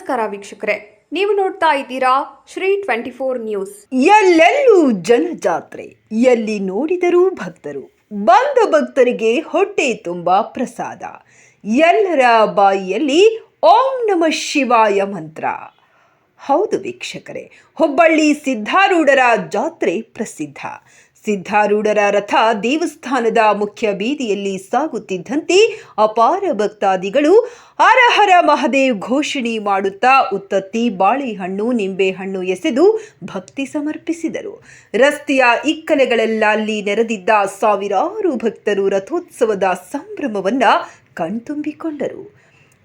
ನಮಸ್ಕಾರ ವೀಕ್ಷಕರೇ, ನೀವು ನೋಡ್ತಾ ಇದ್ದೀರಾ ಶ್ರೀ 24 ನ್ಯೂಸ್. ಎಲ್ಲೆಲ್ಲೂ ಜನಜಾತ್ರೆ, ಎಲ್ಲಿ ನೋಡಿದರೂ ಭಕ್ತರು. ಬಂದ ಭಕ್ತರಿಗೆ ಹೊಟ್ಟೆ ತುಂಬಾ ಪ್ರಸಾದ. ಎಲ್ಲರ ಬಾಯಿಯಲ್ಲಿ ಓಂ ನಮಃ ಶಿವಾಯ ಮಂತ್ರ. ಹೌದು ವೀಕ್ಷಕರೇ, ಹುಬ್ಬಳ್ಳಿ ಸಿದ್ಧಾರೂಢರ ಜಾತ್ರೆ ಪ್ರಸಿದ್ಧ. ಸಿದ್ಧಾರೂಢರ ರಥ ದೇವಸ್ಥಾನದ ಮುಖ್ಯ ಬೀದಿಯಲ್ಲಿ ಸಾಗುತ್ತಿದ್ದಂತೆ ಅಪಾರ ಭಕ್ತಾದಿಗಳು ಹರ ಹರ ಮಹದೇವ್ ಘೋಷಣೆ ಮಾಡುತ್ತಾ ಉತ್ತತ್ತಿ, ಬಾಳೆಹಣ್ಣು, ನಿಂಬೆಹಣ್ಣು ಎಸೆದು ಭಕ್ತಿ ಸಮರ್ಪಿಸಿದರು. ರಸ್ತೆಯ ಇಕ್ಕಲೆಗಳಲ್ಲಲ್ಲಿ ನೆರೆದಿದ್ದ ಸಾವಿರಾರು ಭಕ್ತರು ರಥೋತ್ಸವದ ಸಂಭ್ರಮವನ್ನ ಕಣ್ತುಂಬಿಕೊಂಡರು.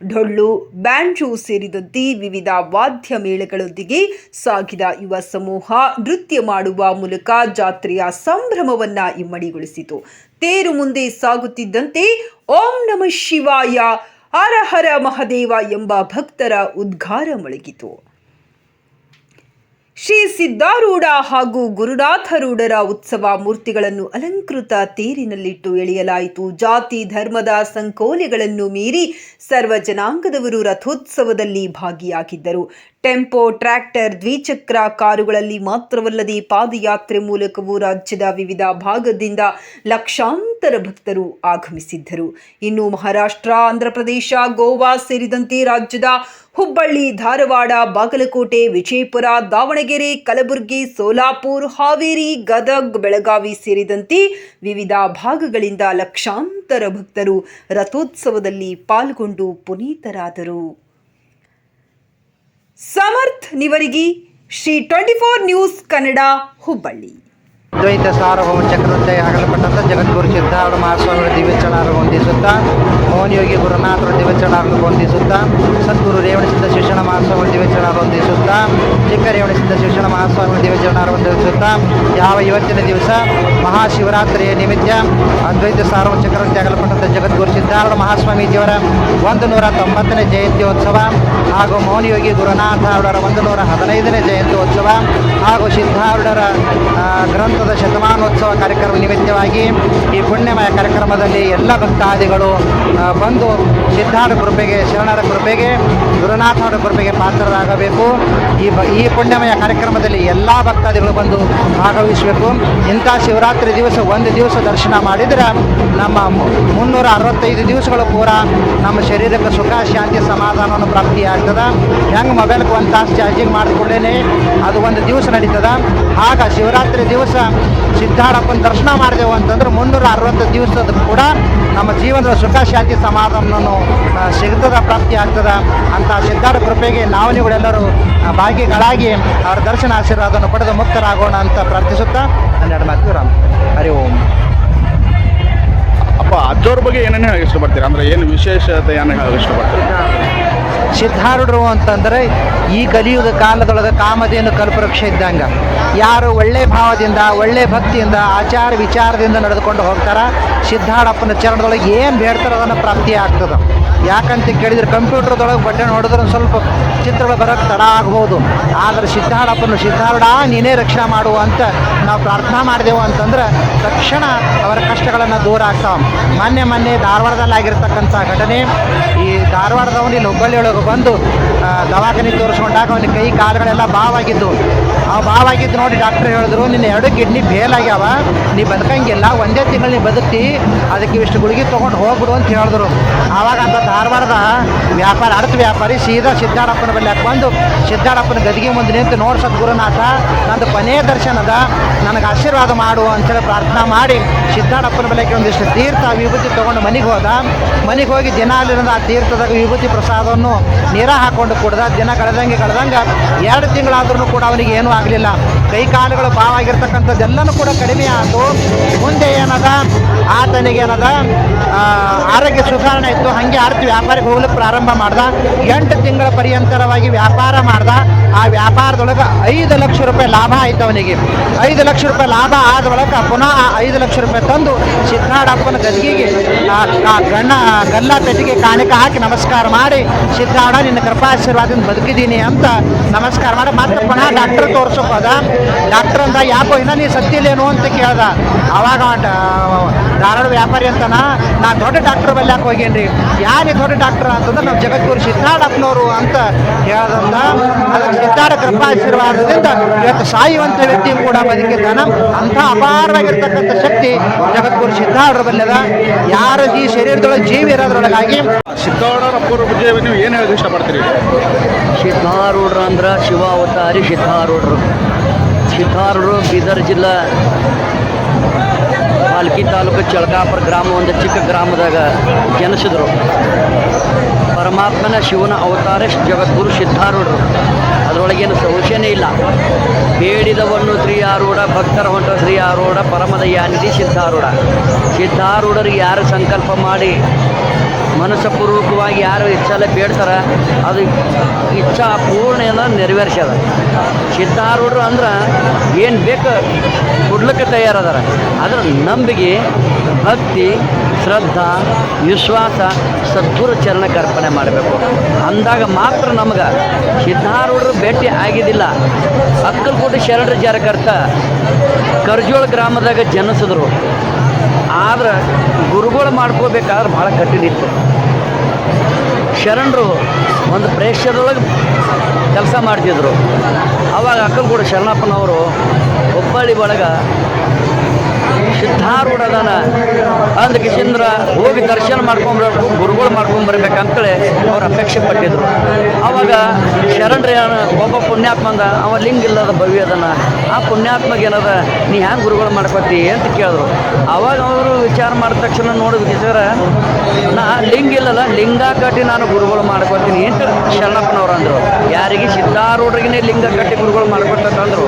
ಡೊಳ್ಳು, ಬ್ಯಾಂಜೋ ಸೇರಿದಂತೆ ವಿವಿಧ ವಾದ್ಯ ಮೇಳಗಳೊಂದಿಗೆ ಸಾಗಿದ ಯುವ ಸಮೂಹ ನೃತ್ಯ ಮಾಡುವ ಮೂಲಕ ಜಾತ್ರೆಯ ಸಂಭ್ರಮವನ್ನ ಇಮ್ಮಡಿಗೊಳಿಸಿತು. ತೇರು ಮುಂದೆ ಸಾಗುತ್ತಿದ್ದಂತೆ ಓಂ ನಮಃ ಶಿವಾಯ, ಹರ ಹರ ಮಹದೇವ ಎಂಬ ಭಕ್ತರ ಉದ್ಗಾರ ಮೊಳಗಿತು. ಶ್ರೀ ಸಿದ್ಧಾರೂಢ ಹಾಗೂ ಗುರುನಾಥರೂಢರ ಉತ್ಸವ ಮೂರ್ತಿಗಳನ್ನು ಅಲಂಕೃತ ತೇರಿನಲ್ಲಿಟ್ಟು ಎಳೆಯಲಾಯಿತು. ಜಾತಿ ಧರ್ಮದ ಸಂಕೋಲೆಗಳನ್ನು ಮೀರಿ ಸರ್ವ ಜನಾಂಗದವರು ರಥೋತ್ಸವದಲ್ಲಿ ಭಾಗಿಯಾಗಿದ್ದರು. ಟೆಂಪೋ, ಟ್ರ್ಯಾಕ್ಟರ್, ದ್ವಿಚಕ್ರ ಕಾರುಗಳಲ್ಲಿ ಮಾತ್ರವಲ್ಲದೆ ಪಾದಯಾತ್ರೆ ಮೂಲಕವೂ ರಾಜ್ಯದ ವಿವಿಧ ಭಾಗದಿಂದ ಲಕ್ಷಾಂತರ ಭಕ್ತರು ಆಗಮಿಸಿದ್ದರು. ಇನ್ನು ಮಹಾರಾಷ್ಟ್ರ, ಆಂಧ್ರಪ್ರದೇಶ, ಗೋವಾ ಸೇರಿದಂತೆ ರಾಜ್ಯದ ಹುಬ್ಬಳ್ಳಿ, ಧಾರವಾಡ, ಬಾಗಲಕೋಟೆ, ವಿಜಯಪುರ, ದಾವಣಗೆರೆ, ಕಲಬುರಗಿ, ಸೋಲಾಪುರ, ಹಾವೇರಿ, ಗದಗ್, ಬೆಳಗಾವಿ ಸೇರಿದಂತೆ ವಿವಿಧ ಭಾಗಗಳಿಂದ ಲಕ್ಷಾಂತರ ಭಕ್ತರು ರಥೋತ್ಸವದಲ್ಲಿ ಪಾಲ್ಗೊಂಡು ಪುನೀತರಾದರು. ಸಮರ್ಥ್ ನಿವರಿಗಿ, ಶ್ರೀ 24 ನ್ಯೂಸ್ ಕನ್ನಡ, ಹುಬ್ಬಳ್ಳಿ. ದ್ವೈತ ಸಾರ್ವಭೌಮ ಚಕ್ರವರ್ತಿ ಆಗಲ್ಪಟ್ಟಂಥ ಜಗದ್ಗುರು ಸಿದ್ಧಾರೂಢ ಮಹಾಸ್ವಾಮಿಗಳ ದಿವ್ಯಚರಣಾರನ್ನು ಹೊಂದಿಸುತ್ತಾ, ಮೋಹನ್ ಯೋಗಿ ಗುರುನಾಥರ ದಿವ್ಯಚರಣಾರನ್ನು ಹೊಂದಿಸುತ್ತಾ, ಸದ್ಗುರು ರೇವಣಸಿದ್ಧ ಶಿಕ್ಷಣ ಮಹಾಸ್ವಾಮಿಗಳ ದಿವ್ಯಚರಣಾರ ಹೊಂದಿಸುತ್ತಾ, ಚಿಕ್ಕ ರೇವಣಸಿದ್ಧ ಶಿಕ್ಷಣ ಮಹಾಸ್ವಾಮಿಗಳ ದಿವ್ಯಚರಣಾರ ಹೊಂದಿಸುತ್ತಾ, ಯಾವ ಇವತ್ತಿನ ದಿವಸ ಮಹಾಶಿವರಾತ್ರಿಯ ನಿಮಿತ್ತ ಅದ್ವೈತ ಸಾರ್ವಭೌಮ ಚಕ್ರವರ್ತಿ ಆಗಲ್ಪಟ್ಟಂಥ ಜಗದ್ಗುರು ಸಿದ್ಧಾರೂಢ ಮಹಾಸ್ವಾಮೀಜಿಯವರ 190ನೇ ಜಯಂತ್ಯೋತ್ಸವ ಹಾಗೂ ಮೋಹನ್ ಯೋಗಿ ಗುರುನಾಥರವರ 115ನೇ ಜಯಂತ್ಯೋತ್ಸವ ಹಾಗೂ ಸಿದ್ಧಾರೂಢರ ಗ್ರಂಥದ ಶತಮಾನೋತ್ಸವ ಕಾರ್ಯಕ್ರಮ ನಿಮಿತ್ತವಾಗಿ ಈ ಪುಣ್ಯಮಯ ಕಾರ್ಯಕ್ರಮದಲ್ಲಿ ಎಲ್ಲ ಭಕ್ತಾದಿಗಳು ಬಂದು ಸಿದ್ಧಾರೂಢ ಕೃಪೆಗೆ, ಶರಣರ ಕೃಪೆಗೆ, ಗುರುನಾಥರ ಕೃಪೆಗೆ ಪಾತ್ರರಾಗಬೇಕು. ಈ ಪುಣ್ಯಮಯ ಕಾರ್ಯಕ್ರಮದಲ್ಲಿ ಎಲ್ಲ ಭಕ್ತಾದಿಗಳು ಬಂದು ಭಾಗವಹಿಸಬೇಕು. ಇಂಥ ಶಿವರಾತ್ರಿ ದಿವಸ ಒಂದು ದಿವಸ ದರ್ಶನ ಮಾಡಿದರೆ ನಮ್ಮ 365 ದಿವಸಗಳು ಪೂರ ನಮ್ಮ ಶರೀರಕ್ಕೆ ಸುಖ, ಶಾಂತಿ, ಸಮಾಧಾನವನ್ನು ಪ್ರಾಪ್ತಿಯಾಗ್ತದೆ. ಹೆಂಗೆ ಮೊಬೈಲ್ಗೆ ಒಂದು ತಾಸು ಚಾರ್ಜಿಂಗ್ ಮಾಡಿಕೊಳ್ಳೇನೆ ಅದು ಒಂದು ದಿವಸ ನಡೀತದೆ. ಆಗ ಶಿವರಾತ್ರಿ ದಿವಸ ಸಿದ್ಧಾರಪ್ಪನ ದರ್ಶನ ಮಾಡಿದೆವು ಅಂತಂದ್ರೆ 360 ದಿವಸದ ಕೂಡ ನಮ್ಮ ಜೀವನದ ಸುಖ, ಶಾಂತಿ, ಸಮಾಧಾನವನ್ನು ಸಿಗ್ತದ, ಪ್ರಾಪ್ತಿ ಆಗ್ತದೆ. ಅಂತ ಸಿದ್ಧಾರ್ಥ ಕೃಪೆಗೆ ನೀವುಗಳೆಲ್ಲರೂ ಭಾಗಿಗಳಾಗಿ ಅವರ ದರ್ಶನ ಆಶೀರ್ವಾದವನ್ನು ಪಡೆದು ಮುಕ್ತರಾಗೋಣ ಅಂತ ಪ್ರಾರ್ಥಿಸುತ್ತಾ 12 ಮಾತು ರಾಮ್. ಹರಿ ಓಂ. ಅಪ್ಪ, ಅಜ್ಜವ್ರ ಬಗ್ಗೆ ಏನೇನು ಹೇಳಕ್ಕೆ ಇಷ್ಟಪಡ್ತೀರಾ? ಅಂದರೆ ಏನು ವಿಶೇಷತೆ ಏನು ಹೇಳಕ್ಕೆ ಇಷ್ಟಪಡ್ತೀರಾ? ಸಿದ್ಧಾರೂಢರು ಅಂತಂದರೆ ಈ ಕಲಿಯುಗ ಕಾಲದೊಳಗೆ ಕಾಮಧೇನು ಕಲ್ಪವೃಕ್ಷ ಇದ್ದಂಗೆ. ಯಾರು ಒಳ್ಳೆ ಭಾವದಿಂದ, ಒಳ್ಳೆ ಭಕ್ತಿಯಿಂದ, ಆಚಾರ ವಿಚಾರದಿಂದ ನಡೆದುಕೊಂಡು ಹೋಗ್ತಾರೆ, ಸಿದ್ಧಾರಪ್ಪನ ಚರಣದೊಳಗೆ ಏನು ಬೇಡ್ತಾರೆ ಅದನ್ನು ಪ್ರಾಪ್ತಿ ಆಗ್ತದೆ. ಯಾಕಂತ ಕೇಳಿದರೆ ಕಂಪ್ಯೂಟರ್ದೊಳಗೆ ಬಟ್ಟೆ ನೋಡಿದ್ರೆ ಒಂದು ಸ್ವಲ್ಪ ಚಿತ್ರಗಳು ಬರೋಕ್ಕೆ ತಡ ಆಗ್ಬೋದು. ಆದರೆ ಸಿದ್ಧಾರೂಢ ನೀನೇ ರಕ್ಷಣೆ ಮಾಡುವ ಅಂತ ನಾವು ಪ್ರಾರ್ಥನಾ ಮಾಡಿದೆವು ಅಂತಂದ್ರೆ ತಕ್ಷಣ ಅವರ ಕಷ್ಟಗಳನ್ನು ದೂರ ಆಗ್ತಾವೆ. ಮೊನ್ನೆ ಧಾರವಾಡದಲ್ಲಿ ಆಗಿರ್ತಕ್ಕಂಥ ಘಟನೆ, ಈ ಧಾರವಾಡದವನು ಇಲ್ಲಿ ಹುಬ್ಬಳ್ಳಿಯೊಳಗೆ ಬಂದು ದವಾಖಾನೆ ತೋರಿಸ್ಕೊಂಡಾಗ ಅವನ ಕೈ ಕಾಲುಗಳೆಲ್ಲ ಬಾವಾಗಿದ್ದು ನೋಡಿ ಡಾಕ್ಟ್ರ್ ಹೇಳಿದ್ರು, ನಿನ್ನ 2 ಕಿಡ್ನಿ ಫೇಲ್ ಆಗ್ಯಾವ, ನೀ ಬದುಕಂಗಿಲ್ಲ, ಒಂದೇ ತಿಂಗಳು ನೀ ಬದುಕ್ತಿ, ಅದಕ್ಕೆ ಇಷ್ಟು ಗುಳಿಗೆ ತೊಗೊಂಡು ಹೋಗ್ಬಿಡು ಅಂತ ಹೇಳಿದ್ರು. ಆವಾಗ ಅಂತ ಧಾರವಾಡದ ಅರ್ಥ ವ್ಯಾಪಾರಿ ಸೀದಾ ಸಿದ್ಧಾರಪ್ಪನ ಬಳಿ ಬಂದು ಸಿದ್ಧಾರಪ್ಪನ ಗದಿಗೆ ಮುಂದೆ ನಿಂತು, ನೋಡಿ ಸದ್ಗುರುನಾಥ, ನಂದು ಕೊನೆಯ ದರ್ಶನದ, ನನಗೆ ಆಶೀರ್ವಾದ ಮಾಡು ಅಂತೇಳಿ ಪ್ರಾರ್ಥನಾ ಮಾಡಿ ಸಿದ್ಧಾರಪ್ಪನ ಬಳಿಗೆ ಒಂದಿಷ್ಟು ತೀರ್ಥ ವಿಭೂತಿ ತೊಗೊಂಡು ಮನೆಗೆ ಹೋಗಿ ದಿನ ಅಲ್ಲಿರೋದು ಆ ತೀರ್ಥದಾಗ ವಿಭೂತಿ ಪ್ರಸಾದವನ್ನು ನೀರ ಹಾಕ್ಕೊಂಡು ಕುಡ್ದ. ದಿನ ಕಳೆದಂಗೆ 2 ತಿಂಗಳಾದ್ರೂ ಕೂಡ ಅವನಿಗೆ ಏನೂ ಆಗಲಿಲ್ಲ. ಕೈ ಕಾಲುಗಳು ಬಾವಾಗಿರ್ತಕ್ಕಂಥದ್ದೆಲ್ಲನೂ ಕೂಡ ಕಡಿಮೆ ಆಯಿತು. ಮುಂದೆ ಏನದ ಆತನಿಗೆ ಆರೋಗ್ಯ ಸುಧಾರಣೆ ಇತ್ತು. ಹಾಗೆ ಆರ್ತಿ ವ್ಯಾಪಾರಕ್ಕೆ ಹೋಗ್ಲಿಕ್ಕೆ ಪ್ರಾರಂಭ ಮಾಡ್ದ. 8 ತಿಂಗಳ ಪರ್ಯಂತರವಾಗಿ ವ್ಯಾಪಾರ ಮಾಡ್ದ. ಆ ವ್ಯಾಪಾರದೊಳಗೆ 5 ಲಕ್ಷ ರೂಪಾಯಿ ಲಾಭ ಆಯ್ತು ಅವನಿಗೆ. 5 ಲಕ್ಷ ರೂಪಾಯಿ ಲಾಭ ಆದೊಳಗೆ ಪುನಃ 5 ಲಕ್ಷ ರೂಪಾಯಿ ತಂದು ಸಿದ್ಧಾರಪ್ಪನ ಗದಿಗೆಗೆ ಗಲ್ಲ ಪೆಟ್ಟಿಗೆ ಕಾಣಿಕೆ ಹಾಕಿ ನಮಸ್ಕಾರ ಮಾಡಿ, ಸಿದ್ಧಾರೂಢ ನಿನ್ನ ಕೃಪಾಶೀರ್ವಾದದಿಂದ ಬದುಕಿದ್ದೀನಿ ಅಂತ ನಮಸ್ಕಾರ ಮಾಡಿ ಮತ್ತೆ ಪುನಃ ಡಾಕ್ಟರ್ ತೋರಿಸೋಕೆ ಹೋದ. ಡಾಕ್ಟರ್ ಅಂದ ಯಾಕೋ ಇನ್ನ ನೀ ಸತ್ತಿಲ್ಲೇನು ಅಂತ ಕೇಳ್ದ. ಅವಾಗ ಧಾರವಾಡ ವ್ಯಾಪಾರಿ ಅಂತಾನ, ನಾ ದೊಡ್ಡ ಡಾಕ್ಟರ್ ಬಲ್ಲಿ ಯಾಕೆ ಹೋಗೇನ್ರಿ, ಯಾರೇ ದೊಡ್ಡ ಡಾಕ್ಟರ್ ಅಂತಂದ್ರೆ ನಮ್ಮ ಜಗದ್ಗುರು ಸಿದ್ಧಾರ್ಥಪ್ಪನವರು ಅಂತ ಹೇಳ್ದಂತ. ಅದಕ್ಕೆ ಸಿದ್ಧಾರ್ಥ ಕೃಪಾಶೀರ್ವಾದದಿಂದ ಇವತ್ತು ಸಾಯುವಂಥ ವ್ಯಕ್ತಿ ಕೂಡ ಬದುಕಿದ್ದಾನ. ಅಂಥ ಅಪಾರವಾಗಿರ್ತಕ್ಕಂಥ ಶಕ್ತಿ ಜಗದ್ಗುರು ಸಿದ್ಧಾರ್ಥ ಬಲ್ಲದ. ಯಾರು ಈ ಶರೀರದೊಳಗೆ ಜೀವಿ ಇರೋದ್ರೊಳಗಾಗಿ ಸಿದ್ಧಾರೂಢರ ಅಪೂರ್ವ ವಿಜಯ ನೀವು ಏನು ಹೇಳೋದು ಇಷ್ಟಪಡ್ತೀರಿ? ಸಿದ್ಧಾರೂಢರು ಅಂದ್ರೆ ಶಿವ ಅವತಾರಿ ಸಿದ್ಧಾರೂಢರು. ಸಿದ್ಧಾರೂಢರು ಬೀದರ್ ಜಿಲ್ಲಾ ಪಾಲ್ಕಿ ತಾಲೂಕು ಚಳಕಾಪುರ ಗ್ರಾಮ, ಒಂದು ಚಿಕ್ಕ ಗ್ರಾಮದಾಗ ಜನಿಸಿದ್ರು. ಪರಮಾತ್ಮನ ಶಿವನ ಅವತಾರ ಜಗದ್ಗುರು ಸಿದ್ಧಾರೂಢರು. ಅದರೊಳಗೇನು ಸಂಶಯನೇ ಇಲ್ಲ. ಬೇಡಿದವನ್ನು ಶ್ರೀ ಆರೂಢ, ಭಕ್ತರ ಹೊಂಟ ಶ್ರೀ ಆರೂಢ, ಪರಮದ ಯಾನಿಧಿ ಸಿದ್ಧಾರೂಢ. ಸಿದ್ಧಾರೂಢರಿಗೆ ಯಾರು ಸಂಕಲ್ಪ ಮಾಡಿ ಮನಸ್ಸಪೂರ್ವಕವಾಗಿ ಯಾರು ಇಚ್ಛೆಲ್ಲ ಬೇಡ್ತಾರ, ಅದು ಇಚ್ಛಾ ಪೂರ್ಣ ಎಲ್ಲ ನೆರವೇರಿಸ್ಯದ. ಸಿದ್ಧಾರೂಢರು ಅಂದ್ರೆ ಏನು ಬೇಕು ಕೊಡ್ಲಿಕ್ಕೆ ತಯಾರದಾರ. ಅದ್ರ ನಂಬಿಕೆ, ಭಕ್ತಿ, ಶ್ರದ್ಧಾ, ವಿಶ್ವಾಸ, ಸದ್ಗುರು ಚರಣಕ್ಕೆ ಅರ್ಪಣೆ ಮಾಡಬೇಕು. ಅಂದಾಗ ಮಾತ್ರ ನಮ್ಗೆ ಸಿದ್ಧಾರೂಢರು ಭೇಟಿ ಆಗಿದ್ದಿಲ್ಲ. ಅಕ್ಕಲಕೋಟೆ ಶರಣರ ಜಾರಕರ್ತ ಕರ್ಜೋಳ ಗ್ರಾಮದಾಗ ಜನಿಸಿದ್ರು. ಆದ್ರೆ ಗುರುಗಳು ಮಾಡ್ಕೋಬೇಕಾದ್ರೆ ಭಾಳ ಕಠಿಣ ಇತ್ತು. ಶರಣರು ಒಂದು ಪ್ರೇಕ್ಷರೊಳಗೆ ಕೆಲಸ ಮಾಡ್ತಿದ್ರು. ಆವಾಗ ಅಕ್ಕಲಕೋಟೆ ಶರಣಪ್ಪನವರು ಹುಬ್ಬಳ್ಳಿ ಒಳಗೆ ಸಿದ್ಧಾರೂಢದನ ಅಂದ ಕಿಶಿಂದ್ರ ಹೋಗಿ ದರ್ಶನ ಮಾಡ್ಕೊಂಬರ್ಬೇಕು, ಗುರುಗಳು ಮಾಡ್ಕೊಂಬರ್ಬೇಕಂತೇಳಿ ಅವ್ರು ಅಪೇಕ್ಷೆ ಪಟ್ಟಿದ್ರು. ಆವಾಗ ಶರಣರ ಒಬ್ಬ ಪುಣ್ಯಾತ್ಮ ಅಂದ, ಅವ ಲಿಂಗ ಇಲ್ಲದ ಭವ್ಯ ಅದನ. ಆ ಪುಣ್ಯಾತ್ಮಗೆ ಏನದ, ನೀ ಹ್ಯಾಂಗೆ ಗುರುಗಳು ಮಾಡ್ಕೊತಿ ಅಂತ ಕೇಳಿದ್ರು. ಆವಾಗ ಅವರು ವಿಚಾರ ಮಾಡಿದ ತಕ್ಷಣ ನೋಡಿದ್ರೆ, ನಾ ಲಿಂಗ ಇಲ್ಲಲ್ಲ, ಲಿಂಗ ಕಟ್ಟಿ ನಾನು ಗುರುಗಳು ಮಾಡ್ಕೊತೀನಿ ಅಂತ ಶರಣಪ್ಪನವ್ರು ಅಂದರು. ಯಾರಿಗೆ? ಸಿದ್ಧಾರೂಢರಿಗೇ ಲಿಂಗ ಕಟ್ಟಿ ಗುರುಗಳು ಮಾಡ್ಕೊತಂದ್ರು.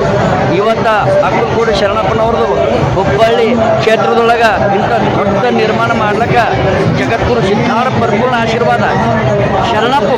ಇವತ್ತ ಅಕ್ಕಲಕೋಟೆ ಶರಣಪ್ಪನವ್ರದ್ದು ಹುಬ್ಬಳ್ಳಿ ಕ್ಷೇತ್ರದೊಳಗೆ ಇಂಥ ದೊಡ್ಡ ನಿರ್ಮಾಣ ಮಾಡ್ಲಿಕ್ಕೆ ಜಗದ್ಗುರು ಸಿದ್ಧಾರ್ಥ ಪರಿಪೂರ್ಣ ಆಶೀರ್ವಾದ. ಶರಣಪ್ಪ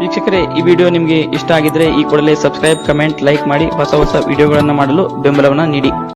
ವೀಕ್ಷಕರೇ, ಈ ವಿಡಿಯೋ ನಿಮಗೆ ಇಷ್ಟ ಆಗಿದ್ರೆ ಈ ಕೂಡಲೇ ಸಬ್ಸ್ಕ್ರೈಬ್, ಕಮೆಂಟ್, ಲೈಕ್ ಮಾಡಿ ಹೊಸ ಹೊಸ ವಿಡಿಯೋಗಳನ್ನು ಮಾಡಲು ಬೆಂಬಲವನ್ನು ನೀಡಿ.